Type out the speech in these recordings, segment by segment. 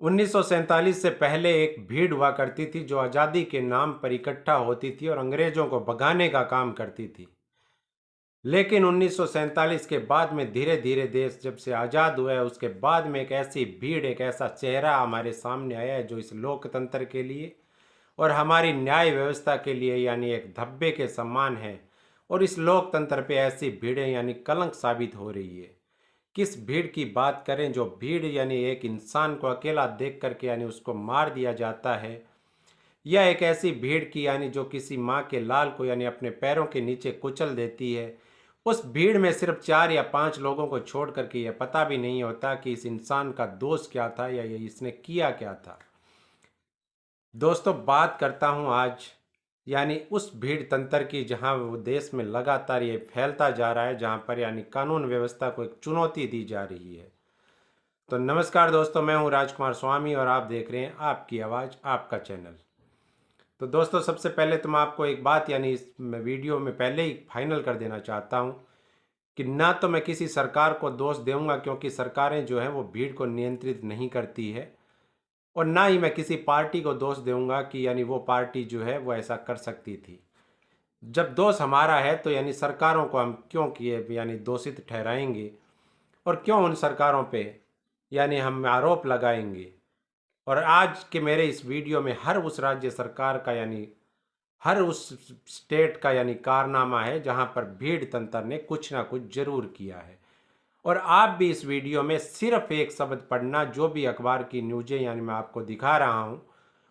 1947 से पहले एक भीड़ हुआ करती थी जो आज़ादी के नाम पर इकट्ठा होती थी और अंग्रेजों को भगाने का काम करती थी। लेकिन 1947 के बाद में धीरे धीरे देश जब से आज़ाद हुआ है उसके बाद में एक ऐसी भीड़, एक ऐसा चेहरा हमारे सामने आया है जो इस लोकतंत्र के लिए और हमारी न्याय व्यवस्था के लिए यानी एक धब्बे के समान है। और इस लोकतंत्र पे ऐसी भीड़ें यानी कलंक साबित हो रही है। किस भीड़ की बात करें? जो भीड़ यानी एक इंसान को अकेला देख करके यानी उसको मार दिया जाता है, या एक ऐसी भीड़ की यानी जो किसी माँ के लाल को यानी अपने पैरों के नीचे कुचल देती है। उस भीड़ में सिर्फ 4 या 5 लोगों को छोड़ करके यह पता भी नहीं होता कि इस इंसान का दोष क्या था या ये इसने किया क्या था। दोस्तों, बात करता हूँ आज यानी उस भीड़ तंत्र की जहाँ वो देश में लगातार ये फैलता जा रहा है, जहाँ पर यानी कानून व्यवस्था को एक चुनौती दी जा रही है। तो नमस्कार दोस्तों, मैं हूँ राजकुमार स्वामी और आप देख रहे हैं आपकी आवाज़, आपका चैनल। तो दोस्तों, सबसे पहले तो मैं आपको एक बात यानी इस वीडियो में पहले ही फाइनल कर देना चाहता हूँ कि ना तो मैं किसी सरकार को दोष दूंगा, क्योंकि सरकारें जो हैं वो भीड़ को नियंत्रित नहीं करती है, और ना ही मैं किसी पार्टी को दोष दूंगा कि यानी वो पार्टी जो है वो ऐसा कर सकती थी। जब दोष हमारा है तो यानी सरकारों को हम क्यों किए यानी दोषित ठहराएंगे और क्यों उन सरकारों पे यानी हम आरोप लगाएंगे। और आज के मेरे इस वीडियो में हर उस राज्य सरकार का यानी हर उस स्टेट का यानी कारनामा है जहां पर भीड़ तंत्र ने कुछ ना कुछ जरूर किया है। और आप भी इस वीडियो में सिर्फ एक शब्द पढ़ना, जो भी अखबार की न्यूज़ें यानी मैं आपको दिखा रहा हूं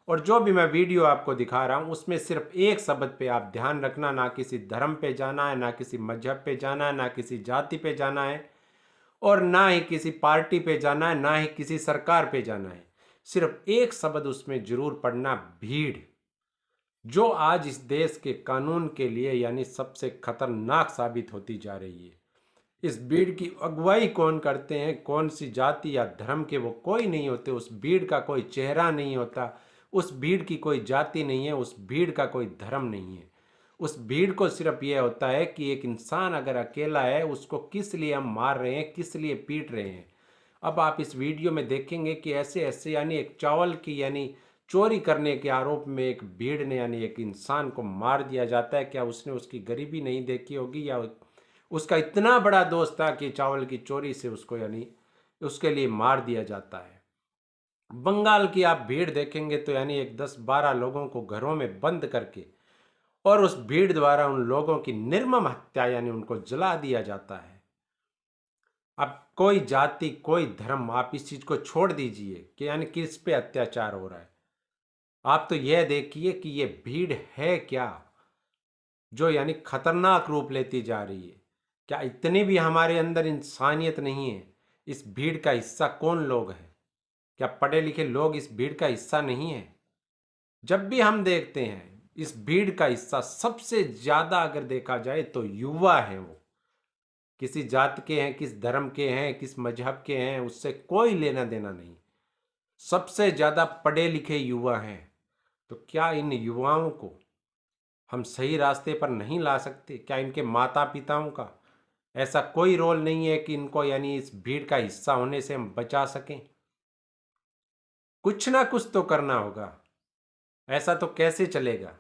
और जो भी मैं वीडियो आपको दिखा रहा हूं उसमें सिर्फ एक शब्द पे आप ध्यान रखना। ना किसी धर्म पे जाना है, ना किसी मजहब पे जाना है, ना किसी जाति पे जाना है, और ना ही किसी पार्टी पे जाना है, ना ही किसी सरकार पे जाना है। सिर्फ एक शब्द उसमें जरूर पढ़ना, भीड़, जो आज इस देश के कानून के लिए यानी सबसे खतरनाक साबित होती जा रही है। इस भीड़ की अगुवाई कौन करते हैं, कौन सी जाति या धर्म के, वो कोई नहीं होते। उस भीड़ का कोई चेहरा नहीं होता, उस भीड़ की कोई जाति नहीं है, उस भीड़ का कोई धर्म नहीं है। उस भीड़ को सिर्फ यह होता है कि एक इंसान अगर अकेला है उसको किस लिए हम मार रहे हैं, किस लिए पीट रहे हैं। अब आप इस वीडियो में देखेंगे कि ऐसे ऐसे यानी एक चावल की यानी चोरी करने के आरोप में एक भीड़ ने यानी एक इंसान को मार दिया जाता है। क्या उसने उसकी गरीबी नहीं देखी होगी, या उसका इतना बड़ा दोस्त था कि चावल की चोरी से उसको यानी उसके लिए मार दिया जाता है। बंगाल की आप भीड़ देखेंगे तो यानी एक 10-12 लोगों को घरों में बंद करके और उस भीड़ द्वारा उन लोगों की निर्मम हत्या यानी उनको जला दिया जाता है। अब कोई जाति, कोई धर्म, आप इस चीज को छोड़ दीजिए कि यानी किस पे अत्याचार हो रहा है। आप तो यह देखिए कि ये भीड़ है क्या, जो यानी खतरनाक रूप लेती जा रही है। क्या इतनी भी हमारे अंदर इंसानियत नहीं है? इस भीड़ का हिस्सा कौन लोग हैं? क्या पढ़े लिखे लोग इस भीड़ का हिस्सा नहीं है? जब भी हम देखते हैं इस भीड़ का हिस्सा सबसे ज्यादा अगर देखा जाए तो युवा है। वो किसी जात के हैं, किस धर्म के हैं, किस मजहब के हैं, उससे कोई लेना देना नहीं। सबसे ज्यादा पढ़े लिखे युवा हैं। तो क्या इन युवाओं को हम सही रास्ते पर नहीं ला सकते? क्या इनके माता पिताओं का ऐसा कोई रोल नहीं है कि इनको यानी इस भीड़ का हिस्सा होने से हम बचा सकें? कुछ ना कुछ तो करना होगा, ऐसा तो कैसे चलेगा?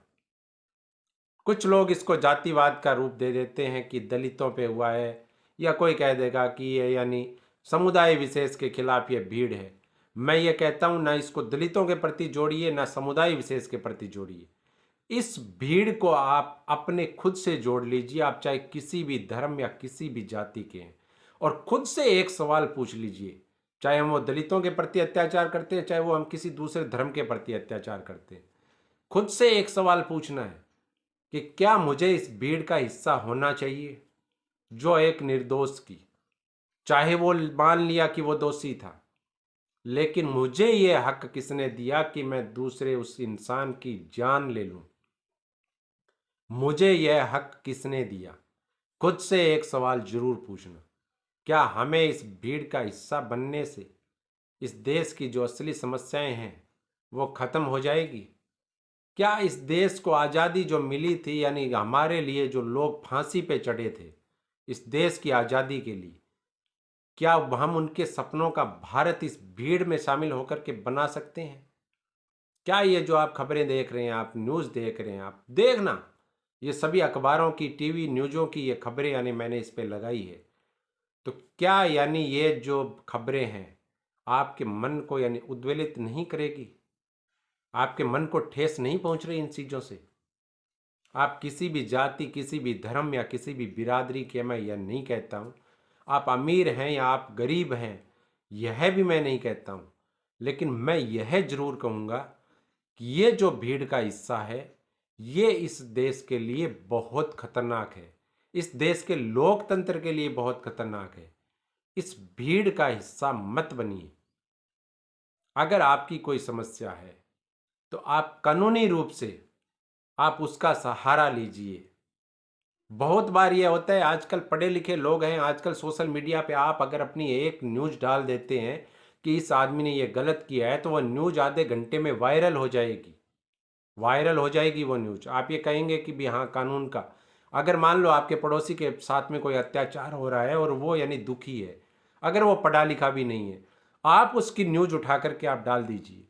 कुछ लोग इसको जातिवाद का रूप दे देते हैं कि दलितों पे हुआ है, या कोई कह देगा कि ये यानी समुदाय विशेष के खिलाफ ये भीड़ है। मैं ये कहता हूँ, ना इसको दलितों के प्रति जोड़िए, ना समुदाय विशेष के प्रति जोड़िए। इस भीड़ को आप अपने खुद से जोड़ लीजिए। आप चाहे किसी भी धर्म या किसी भी जाति के हैं, और खुद से एक सवाल पूछ लीजिए, चाहे हम वो दलितों के प्रति अत्याचार करते हैं, चाहे वो हम किसी दूसरे धर्म के प्रति अत्याचार करते हैं। खुद से एक सवाल पूछना है कि क्या मुझे इस भीड़ का हिस्सा होना चाहिए, जो एक निर्दोष की, चाहे वो मान लिया कि वो दोषी था, लेकिन मुझे ये हक किसने दिया कि मैं दूसरे उस इंसान की जान ले लूं? मुझे यह हक किसने दिया? खुद से एक सवाल जरूर पूछना। क्या हमें इस भीड़ का हिस्सा बनने से इस देश की जो असली समस्याएं हैं वो खत्म हो जाएगी? क्या इस देश को आज़ादी जो मिली थी, यानी हमारे लिए जो लोग फांसी पे चढ़े थे इस देश की आज़ादी के लिए, क्या हम उनके सपनों का भारत इस भीड़ में शामिल होकर के बना सकते हैं? क्या ये जो आप खबरें देख रहे हैं, आप न्यूज़ देख रहे हैं, आप देखना, ये सभी अखबारों की, टीवी न्यूज़ों की ये खबरें यानी मैंने इस पे लगाई है। तो क्या यानी ये जो खबरें हैं आपके मन को यानी उद्वेलित नहीं करेगी? आपके मन को ठेस नहीं पहुंच रही इन चीज़ों से? आप किसी भी जाति, किसी भी धर्म या किसी भी बिरादरी के, मैं यह नहीं कहता हूँ आप अमीर हैं या आप गरीब हैं, यह भी मैं नहीं कहता हूँ, लेकिन मैं यह जरूर कहूँगा कि ये जो भीड़ का हिस्सा है ये इस देश के लिए बहुत खतरनाक है, इस देश के लोकतंत्र के लिए बहुत खतरनाक है। इस भीड़ का हिस्सा मत बनिए। अगर आपकी कोई समस्या है तो आप कानूनी रूप से आप उसका सहारा लीजिए। बहुत बार यह होता है, आजकल पढ़े लिखे लोग हैं, आजकल सोशल मीडिया पे आप अगर अपनी एक न्यूज़ डाल देते हैं कि इस आदमी ने ये गलत किया है तो वह न्यूज़ आधे घंटे में वायरल हो जाएगी, वायरल हो जाएगी वो न्यूज़। आप ये कहेंगे कि भी हाँ कानून का, अगर मान लो आपके पड़ोसी के साथ में कोई अत्याचार हो रहा है और वो यानी दुखी है, अगर वो पढ़ा लिखा भी नहीं है, आप उसकी न्यूज़ उठा करके आप डाल दीजिए।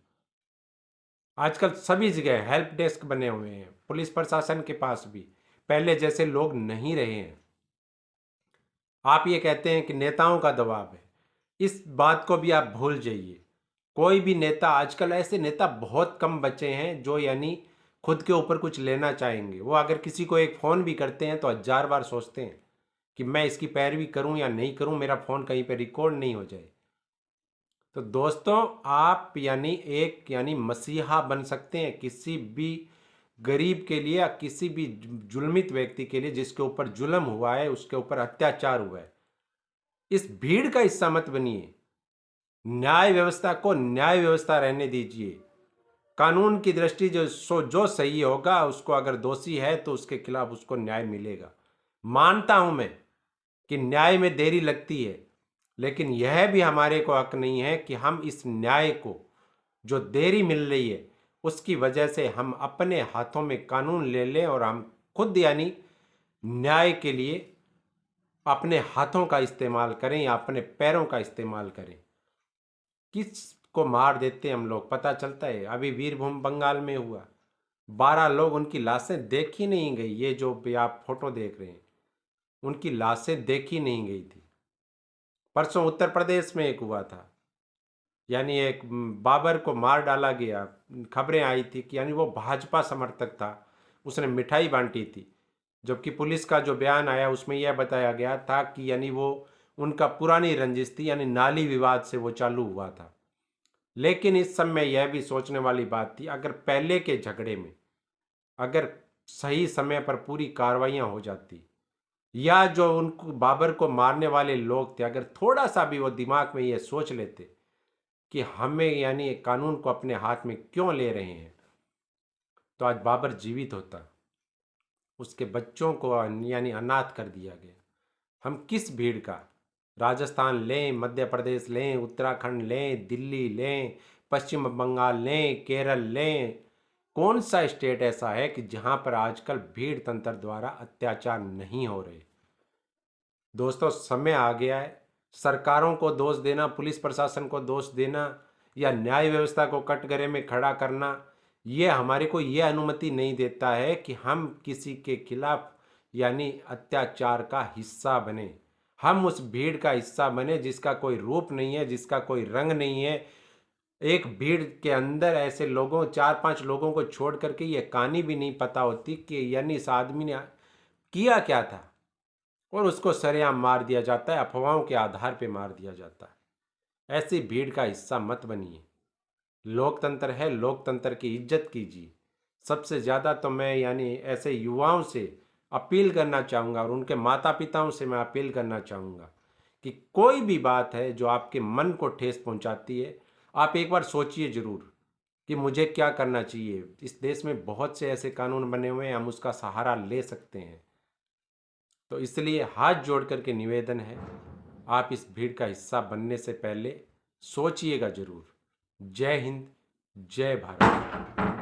आजकल सभी जगह हेल्प डेस्क बने हुए हैं, पुलिस प्रशासन के पास भी पहले जैसे लोग नहीं रहे हैं। आप ये कहते हैं कि नेताओं का दबाव है, इस बात को भी आप भूल जाइए। कोई भी नेता, आजकल ऐसे नेता बहुत कम बचे हैं जो यानी खुद के ऊपर कुछ लेना चाहेंगे। वो अगर किसी को एक फ़ोन भी करते हैं तो 1000 बार सोचते हैं कि मैं इसकी पैरवी करूं या नहीं करूं, मेरा फ़ोन कहीं पे रिकॉर्ड नहीं हो जाए। तो दोस्तों, आप यानी एक यानी मसीहा बन सकते हैं किसी भी गरीब के लिए या किसी भी जुल्मित व्यक्ति के लिए जिसके ऊपर जुल्म हुआ है, उसके ऊपर अत्याचार हुआ है। इस भीड़ का हिस्सा मत बनिए। न्याय व्यवस्था को न्याय व्यवस्था रहने दीजिए। कानून की दृष्टि जो सही होगा, उसको अगर दोषी है तो उसके खिलाफ उसको न्याय मिलेगा। मानता हूं मैं कि न्याय में देरी लगती है, लेकिन यह भी हमारे को हक नहीं है कि हम इस न्याय को, जो देरी मिल रही है, उसकी वजह से हम अपने हाथों में कानून ले लें और हम खुद यानी न्याय के लिए अपने हाथों का इस्तेमाल करें या अपने पैरों का इस्तेमाल करें। किस को मार देते हैं हम लोग, पता चलता है। अभी वीरभूम बंगाल में हुआ, 12 लोग, उनकी लाशें देखी नहीं गई। ये जो भी आप फोटो देख रहे हैं, उनकी लाशें देखी नहीं गई थी। परसों उत्तर प्रदेश में एक हुआ था, यानी एक बाबर को मार डाला गया। खबरें आई थी कि यानी वो भाजपा समर्थक था, उसने मिठाई बांटी थी, जबकि पुलिस का जो बयान आया उसमें यह बताया गया था कि यानी वो उनका पुरानी रंजिश थी, यानी नाली विवाद से वो चालू हुआ था। लेकिन इस समय यह भी सोचने वाली बात थी, अगर पहले के झगड़े में अगर सही समय पर पूरी कार्रवाइयाँ हो जाती, या जो उनको बाबर को मारने वाले लोग थे अगर थोड़ा सा भी वो दिमाग में ये सोच लेते कि हमें यानी कानून को अपने हाथ में क्यों ले रहे हैं, तो आज बाबर जीवित होता, उसके बच्चों को यानी अनाथ कर दिया गया। हम किस भीड़ का, राजस्थान लें, मध्य प्रदेश लें, उत्तराखंड लें, दिल्ली लें, पश्चिम बंगाल लें, केरल लें, कौन सा स्टेट ऐसा है कि जहां पर आजकल भीड़ तंत्र द्वारा अत्याचार नहीं हो रहे? दोस्तों, समय आ गया है सरकारों को दोष देना, पुलिस प्रशासन को दोष देना या न्याय व्यवस्था को कटघरे में खड़ा करना, ये हमारे को ये अनुमति नहीं देता है कि हम किसी के खिलाफ यानी अत्याचार का हिस्सा बने। हम उस भीड़ का हिस्सा बने जिसका कोई रूप नहीं है, जिसका कोई रंग नहीं है। एक भीड़ के अंदर ऐसे लोगों, 4-5 लोगों को छोड़ करके ये कहानी भी नहीं पता होती कि यानी इस आदमी ने किया क्या था, और उसको सरेआम मार दिया जाता है, अफवाहों के आधार पे मार दिया जाता है। ऐसी भीड़ का हिस्सा मत बनिए। लोकतंत्र है, लोकतंत्र की इज्जत कीजिए। सबसे ज़्यादा तो मैं यानी ऐसे युवाओं से अपील करना चाहूँगा और उनके माता पिताओं से मैं अपील करना चाहूँगा कि कोई भी बात है जो आपके मन को ठेस पहुँचाती है, आप एक बार सोचिए ज़रूर कि मुझे क्या करना चाहिए। इस देश में बहुत से ऐसे कानून बने हुए हैं, हम उसका सहारा ले सकते हैं। तो इसलिए हाथ जोड़ करके निवेदन है, आप इस भीड़ का हिस्सा बनने से पहले सोचिएगा ज़रूर। जय हिंद, जय भारत।